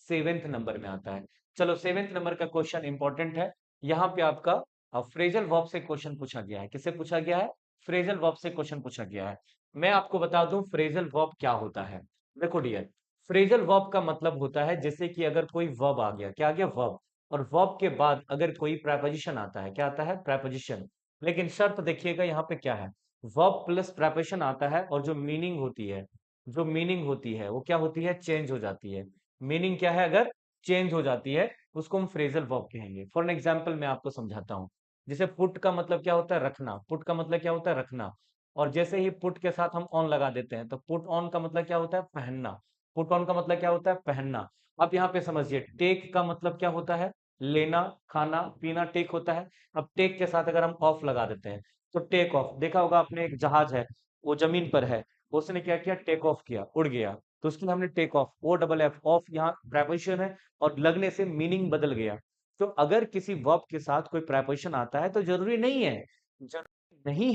Seventh number में आता है। चलो सेवेंथ नंबर का क्वेश्चन इंपॉर्टेंट है। यहाँ पे आपका फ्रेजल वर्ब से क्वेश्चन पूछा गया है। किससे पूछा गया है? फ्रेजल वर्ब से क्वेश्चन पूछा गया है। मैं आपको बता दूं फ्रेजल वर्ब क्या होता है। देखो डियर, फ्रेजल वर्ब का मतलब होता है जैसे कि अगर कोई वर्ब आ गया, क्या आ गया? वर्ब। और वर्ब के बाद अगर कोई प्रेपोजिशन आता है, क्या आता है? प्रेपोजिशन। लेकिन शर्त देखिएगा यहाँ पे क्या है, वर्ब प्लस प्रेपोजिशन आता है और जो मीनिंग होती है, जो मीनिंग होती है वो क्या होती है? चेंज हो जाती है। मीनिंग क्या है? अगर चेंज हो जाती है उसको हम फ्रेजल वर्ब कहेंगे। फॉर एन एग्जाम्पल मैं आपको समझाता हूँ। जैसे पुट का मतलब क्या होता है? रखना। पुट का मतलब क्या होता है? रखना। और जैसे ही पुट के साथ हम ऑन लगा देते हैं तो पुट ऑन का मतलब क्या होता है? पहनना। पुट ऑन का मतलब क्या होता है? पहनना। अब यहाँ पे समझिए, टेक का मतलब क्या होता है? लेना, खाना, पीना, टेक होता है। अब टेक के साथ अगर हम ऑफ लगा देते हैं तो टेक ऑफ। देखा होगा आपने, एक जहाज है, वो जमीन पर है, उसने क्या किया? टेक ऑफ किया, उड़ गया। तो उसके लिए हमने take off, O double F, of यहाँ प्रेपोजिशन है और लगने से मीनिंग बदल गया। तो अगर किसी वर्ब के साथ कोई प्रेपोजिशन आता है तो जरूरी नहीं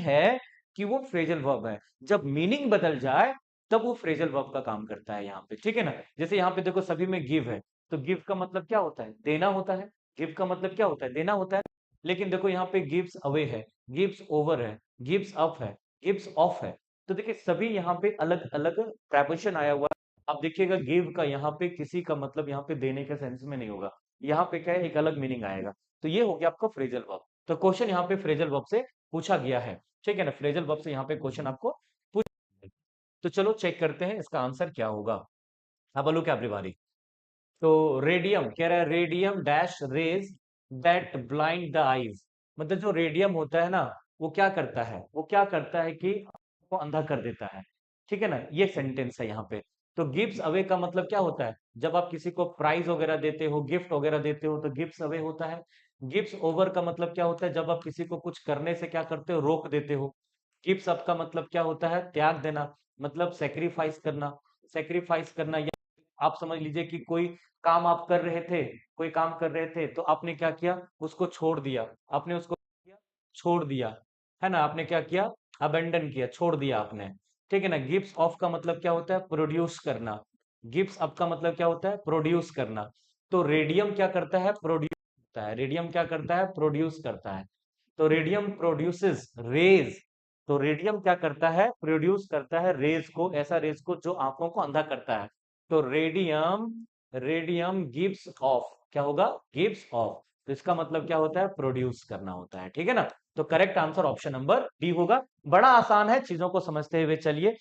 है कि वो फ्रेजल वर्ब है। जब मीनिंग बदल जाए तब वो फ्रेजल वर्ब का काम करता है यहाँ पे, ठीक है ना? जैसे यहाँ पे देखो सभी में गिव है, तो गिव का मतलब क्या होता है? देना होता है। गिव का मतलब क्या होता है? देना होता है। लेकिन देखो यहाँ पे गिव्स अवे है, गिव्स ओवर है, गिव्स अप है, गिव्स ऑफ है। तो देखिए सभी यहाँ पे अलग अलग प्रेपोजिशन आया हुआ है। आप देखिएगा गिव का यहाँ पे किसी का मतलब यहाँ पे देने के सेंस में नहीं होगा। यहाँ पे क्या है? एक अलग मीनिंग आएगा। तो ये हो गया आपका फ्रेजल वर्ब। तो क्वेश्चन यहाँ पे फ्रेजल वर्ब से पूछा गया है, ठीक है ना? फ्रेजल वर्ब से यहाँ पे क्वेश्चन आपको पूछा है। तो चलो चेक करते हैं इसका आंसर क्या होगा। अब बोलो क्या अपनी बारी। तो रेडियम कह रहा है, radium dash rays that blind the eyes. मतलब जो रेडियम होता है ना, वो क्या करता है? वो क्या करता है कि आपको अंधा कर देता है, ठीक है ना? ये सेंटेंस है यहाँ पे। तो गिव्स अवे का मतलब क्या होता है? जब आप किसी को प्राइज वगैरह देते हो, गिफ्ट वगैरह देते हो, तो गिव्स अवे होता है। गिव्स ओवर का मतलब क्या होता है? जब आप किसी को कुछ करने से क्या करते हो? रोक देते हो। गिव्स अप का मतलब क्या होता है? त्याग देना, मतलब सेक्रीफाइस करना। सेक्रीफाइस करना, या आप समझ लीजिए कि कोई काम आप कर रहे थे, कोई काम कर रहे थे तो आपने क्या किया? उसको छोड़ दिया। आपने उसको क्या किया? छोड़ दिया, है ना? आपने क्या किया? अबेंडन किया, छोड़ दिया आपने, ठीक है ना? गिव्स ऑफ का मतलब क्या होता है? प्रोड्यूस करना। गिव्स अप का मतलब क्या होता है? प्रोड्यूस करना। तो रेडियम क्या करता है? प्रोड्यूस करता है। रेडियम क्या करता है? प्रोड्यूस करता है। तो रेडियम प्रोड्यूसेस रेज। तो रेडियम क्या करता है? प्रोड्यूस करता है रेज को, ऐसा रेज को जो आंखों को अंधा करता है। तो रेडियम, रेडियम गिव्स ऑफ, क्या होगा? Gives off. तो इसका मतलब क्या होता है? प्रोड्यूस करना होता है, ठीक है ना? तो correct answer option number D होगा। बड़ा आसान है, चीजों को समझते हुए चलिए।